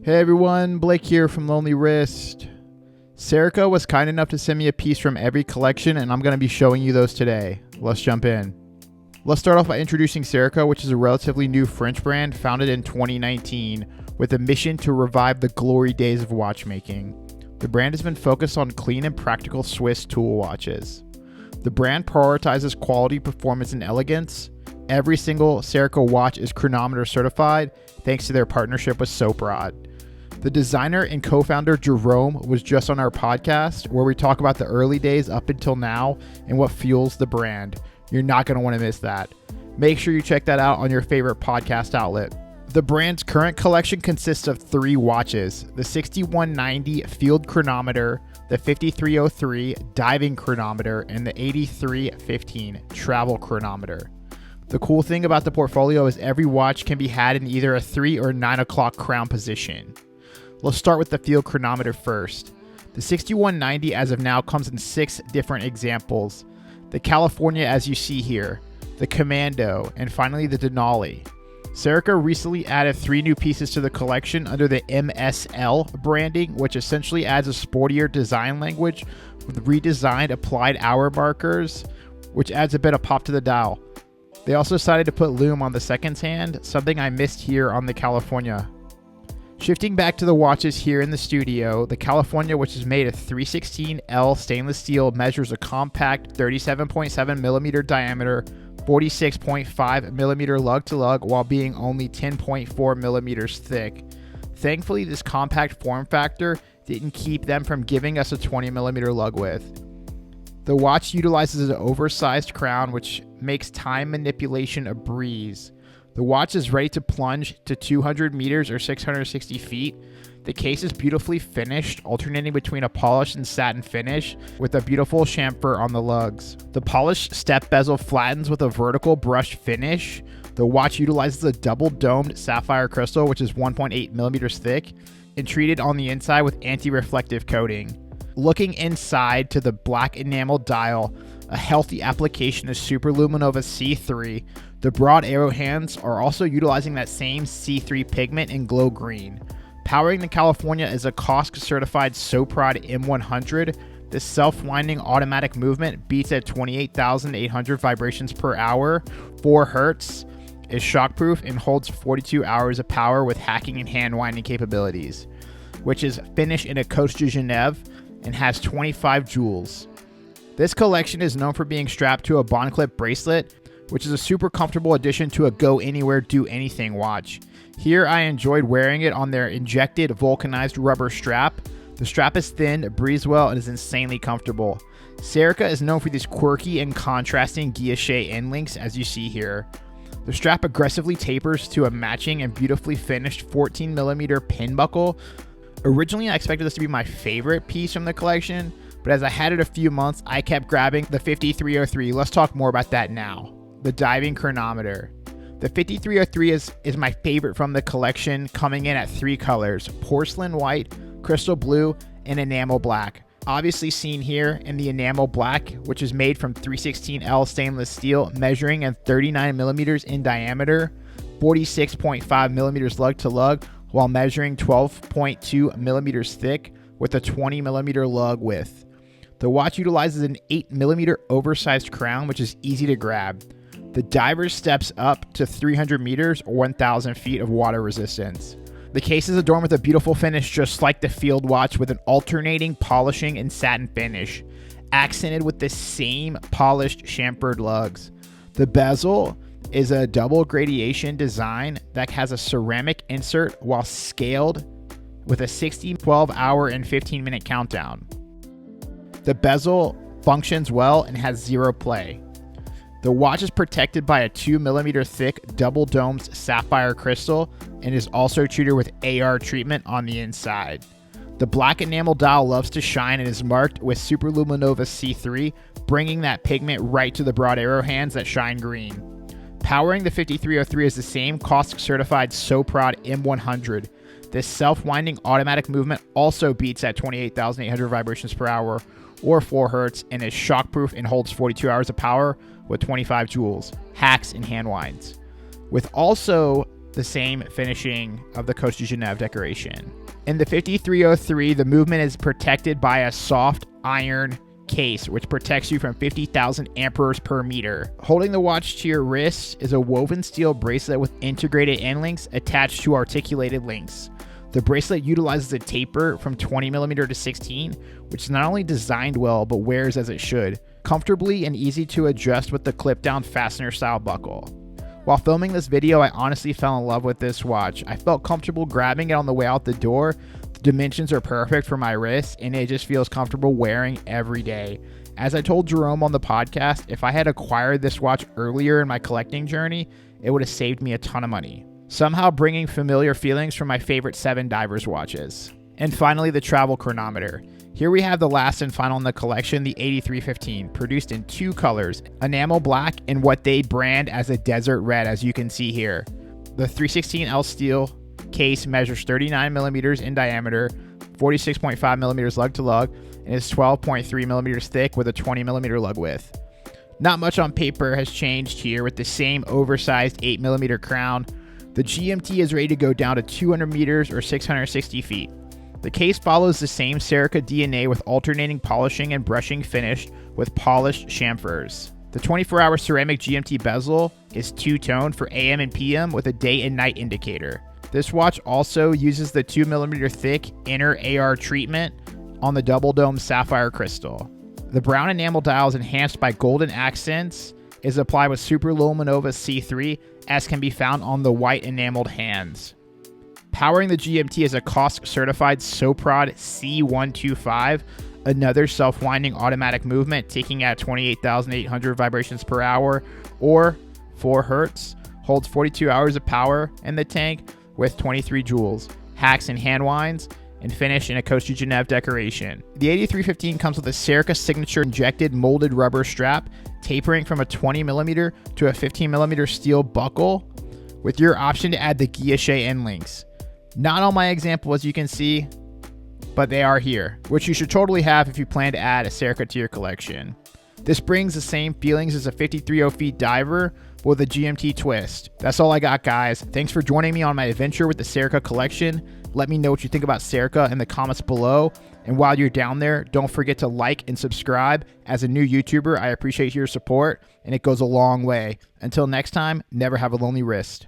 Hey everyone, Blake here from Lonely Wrist. Serica was kind enough to send me a piece from every collection, and I'm going to be showing you those today. Let's jump in. Let's start off by introducing Serica, which is a relatively new French brand founded in 2019 with a mission to revive the glory days of watchmaking. The brand has been focused on clean and practical Swiss tool watches. The brand prioritizes quality, performance, and elegance. Every single Serica watch is chronometer certified thanks to their partnership with Soprod. The designer and co-founder Jerome was just on our podcast where we talk about the early days up until now and what fuels the brand. You're not going to want to miss that. Make sure you check that out on your favorite podcast outlet. The brand's current collection consists of 3 watches: the 6190 Field Chronometer, the 5303 Diving Chronometer, and the 8315 Travel Chronometer. The cool thing about the portfolio is every watch can be had in either a 3 or 9 o'clock crown position. Let's start with the Field Chronometer first. The 6190 as of now comes in 6 different examples. The California, as you see here, the Commando, and finally the Denali. Serica recently added 3 new pieces to the collection under the MSL branding, which essentially adds a sportier design language with redesigned applied hour markers, which adds a bit of pop to the dial. They also decided to put lume on the seconds hand, something I missed here on the California. Shifting back to the watches here in the studio, the California, which is made of 316L stainless steel, measures a compact 37.7 millimeter diameter, 46.5 millimeter lug to lug, while being only 10.4 millimeters thick. Thankfully, this compact form factor didn't keep them from giving us a 20 millimeter lug width. The watch utilizes an oversized crown, which makes time manipulation a breeze. The watch is ready to plunge to 200 meters or 660 feet. The case is beautifully finished, alternating between a polished and satin finish with a beautiful chamfer on the lugs. The polished step bezel flattens with a vertical brushed finish. The watch utilizes a double-domed sapphire crystal, which is 1.8 millimeters thick, and treated on the inside with anti-reflective coating. Looking inside to the black enamel dial, a healthy application is Superluminova C3. The broad arrow hands are also utilizing that same C3 pigment in glow green. Powering the California is a COSC certified Soprod M100. This self-winding automatic movement beats at 28,800 vibrations per hour, 4 hertz, is shockproof, and holds 42 hours of power with hacking and hand winding capabilities, which is finished in a Coach de Genève and has 25 joules. This collection is known for being strapped to a bond clip bracelet, which is a super comfortable addition to a go anywhere, do anything watch. Here I enjoyed wearing it on their injected vulcanized rubber strap. The strap is thin, breathes well, and is insanely comfortable. Serica is known for these quirky and contrasting guilloche end links, as you see here. The strap aggressively tapers to a matching and beautifully finished 14mm pin buckle. Originally, I expected this to be my favorite piece from the collection, but as I had it a few months, I kept grabbing the 5303. Let's talk more about that now. The Diving Chronometer. The 5303 is my favorite from the collection, coming in at 3 colors: porcelain white, crystal blue, and enamel black. Obviously seen here in the enamel black, which is made from 316L stainless steel, measuring at 39 millimeters in diameter, 46.5 millimeters lug to lug, while measuring 12.2 millimeters thick with a 20 millimeter lug width. The watch utilizes an 8 millimeter oversized crown, which is easy to grab. The diver steps up to 300 meters or 1,000 feet of water resistance. The case is adorned with a beautiful finish just like the Field watch, with an alternating polishing and satin finish, accented with the same polished chamfered lugs. The bezel is a double gradation design that has a ceramic insert while scaled with a 60, 12 hour and 15-minute countdown. The bezel functions well and has 0 play. The watch is protected by a 2 millimeter thick double domed sapphire crystal and is also treated with AR treatment on the inside. The black enamel dial loves to shine and is marked with Superluminova C3, bringing that pigment right to the broad arrow hands that shine green. Powering the 5303 is the same COSC certified Soprod M100. This self-winding automatic movement also beats at 28,800 vibrations per hour or 4 hertz and is shockproof and holds 42 hours of power with 25 joules, hacks, and hand winds. With also the same finishing of the Coach de Genève decoration. In the 5303, the movement is protected by a soft iron case, which protects you from 50,000 amperes per meter. Holding the watch to your wrist is a woven steel bracelet with integrated end links attached to articulated links. The bracelet utilizes a taper from 20mm to 16, which is not only designed well, but wears as it should, comfortably and easy to adjust with the clip-down fastener style buckle. While filming this video, I honestly fell in love with this watch. I felt comfortable grabbing it on the way out the door. The dimensions are perfect for my wrist, and it just feels comfortable wearing every day. As I told Jerome on the podcast, if I had acquired this watch earlier in my collecting journey, it would have saved me a ton of money, somehow bringing familiar feelings from my favorite 7 divers watches. And finally, the Travel Chronometer. Here we have the last and final in the collection, the 8315, produced in 2 colors, enamel black and what they brand as a desert red, as you can see here. The 316L steel case measures 39mm in diameter, 46.5mm lug to lug, and is 12.3mm thick with a 20mm lug width. Not much on paper has changed here with the same oversized 8mm crown. The GMT is ready to go down to 200 meters or 660 feet. The case follows the same Serica DNA with alternating polishing and brushing finish with polished chamfers. The 24-hour ceramic GMT bezel is two-tone for AM and PM with a day and night indicator. This watch also uses the 2mm thick inner AR treatment on the double dome sapphire crystal. The brown enamel dial is enhanced by golden accents, is applied with Super Luminova C3, as can be found on the white enameled hands. Powering the GMT is a COSC certified Soprod C125, another self-winding automatic movement taking at 28,800 vibrations per hour or 4 Hertz, holds 42 hours of power in the tank with 23 joules, hacks and hand winds, and finish in a Coach de Genève decoration. The 8315 comes with a Serica signature injected molded rubber strap, tapering from a 20mm to a 15mm steel buckle, with your option to add the guilloche end links. Not on my example, as you can see, but they are here, which you should totally have if you plan to add a Serica to your collection. This brings the same feelings as a 53.0 feet diver with a GMT twist. That's all I got, guys. Thanks for joining me on my adventure with the Serica collection. Let me know what you think about Serica in the comments below. And while you're down there, don't forget to like and subscribe. As a new YouTuber, I appreciate your support, and it goes a long way. Until next time, never have a lonely wrist.